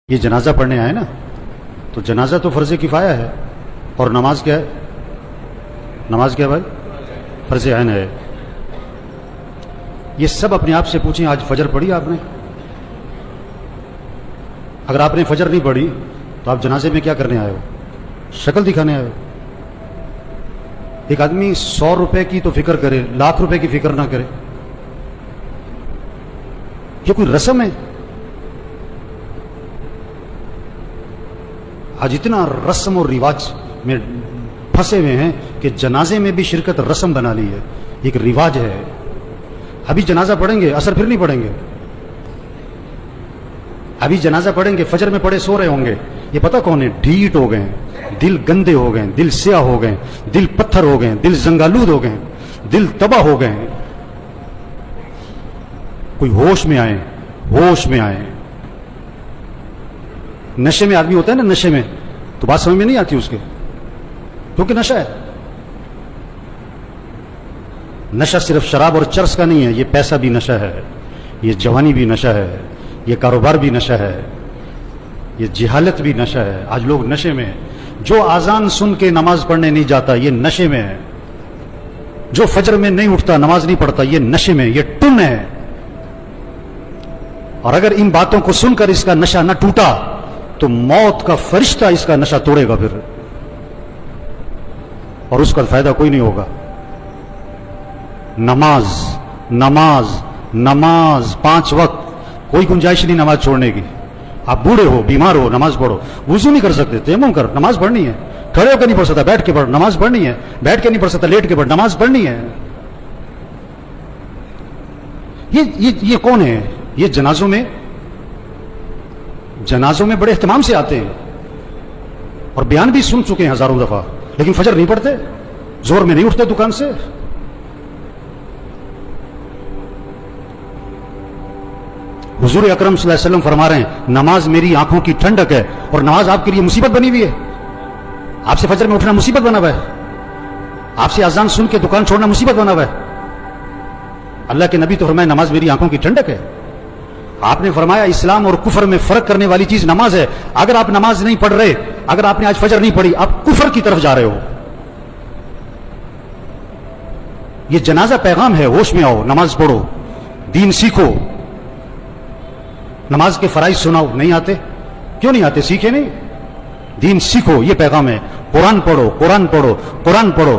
یہ جنازہ پڑھنے آئے نا، تو جنازہ تو فرض کفایہ ہے، اور نماز کیا ہے؟ نماز کیا ہے بھائی؟ فرض عین ہے۔ یہ سب اپنے آپ سے پوچھیں، آج فجر پڑھی آپ نے؟ اگر آپ نے فجر نہیں پڑھی تو آپ جنازے میں کیا کرنے آئے ہو؟ شکل دکھانے آئے ہو؟ ایک آدمی 100 روپے کی تو فکر کرے، لاکھ روپے کی فکر نہ کرے، یہ کوئی رسم ہے؟ آج اتنا رسم اور رواج میں پھنسے ہوئے ہیں کہ جنازے میں بھی شرکت رسم بنا لی ہے، ایک رواج ہے۔ ابھی جنازہ پڑھیں گے، عصر پھر نہیں پڑھیں گے، ابھی جنازہ پڑھیں گے، فجر میں پڑھے سو رہے ہوں گے، یہ پتہ کون ہے؟ ڈھیٹ ہو گئے، دل گندے ہو گئے، دل سیاہ ہو گئے، دل پتھر ہو گئے، دل زنگالود ہو گئے، دل تباہ ہو گئے۔ کوئی ہوش میں آئے، ہوش میں آئے۔ نشے میں آدمی ہوتا ہے نا، نشے میں تو بات سمجھ میں نہیں آتی اس کے، کیونکہ نشہ ہے۔ نشہ صرف شراب اور چرس کا نہیں ہے، یہ پیسہ بھی نشہ ہے، یہ جوانی بھی نشہ ہے، یہ کاروبار بھی نشہ ہے، یہ جہالت بھی نشہ ہے۔ آج لوگ نشے میں ہیں۔ جو آذان سن کے نماز پڑھنے نہیں جاتا یہ نشے میں ہے، جو فجر میں نہیں اٹھتا، نماز نہیں پڑھتا، یہ نشے میں، یہ ٹن ہے۔ اور اگر ان باتوں کو سن کر اس کا نشہ نہ ٹوٹا تو موت کا فرشتہ اس کا نشہ توڑے گا پھر، اور اس کا فائدہ کوئی نہیں ہوگا۔ نماز نماز نماز 5 وقت، کوئی گنجائش نہیں نماز چھوڑنے کی۔ آپ بوڑھے ہو، بیمار ہو، نماز پڑھو۔ وضو نہیں کر سکتے، تیمم کر، نماز پڑھنی ہے۔ کھڑے ہو کے نہیں پڑھ سکتا، بیٹھ کے پڑھ، نماز پڑھنی ہے۔ بیٹھ کے نہیں پڑھ سکتا، لیٹ کے پڑھ، نماز پڑھنی ہے۔ یہ کون ہے؟ یہ جنازوں میں بڑے اہتمام سے آتے ہیں، اور بیان بھی سن چکے ہیں ہزاروں دفعہ، لیکن فجر نہیں پڑھتے، زور میں نہیں اٹھتے دکان سے۔ حضور اکرم صلی اللہ علیہ وسلم فرما رہے ہیں نماز میری آنکھوں کی ٹھنڈک ہے، اور نماز آپ کے لیے مصیبت بنی ہوئی ہے۔ آپ سے فجر میں اٹھنا مصیبت بنا ہوا ہے، آپ سے اذان سن کے دکان چھوڑنا مصیبت بنا ہوا ہے۔ اللہ کے نبی تو فرمایا نماز میری آنکھوں کی ٹھنڈک ہے۔ آپ نے فرمایا اسلام اور کفر میں فرق کرنے والی چیز نماز ہے۔ اگر آپ نماز نہیں پڑھ رہے، اگر آپ نے آج فجر نہیں پڑھی، آپ کفر کی طرف جا رہے ہو۔ یہ جنازہ پیغام ہے، ہوش میں آؤ، نماز پڑھو، دین سیکھو۔ نماز کے فرائض سناؤ، نہیں آتے؟ کیوں نہیں آتے؟ سیکھے نہیں؟ دین سیکھو، یہ پیغام ہے۔ قرآن پڑھو، قرآن پڑھو، قرآن پڑھو۔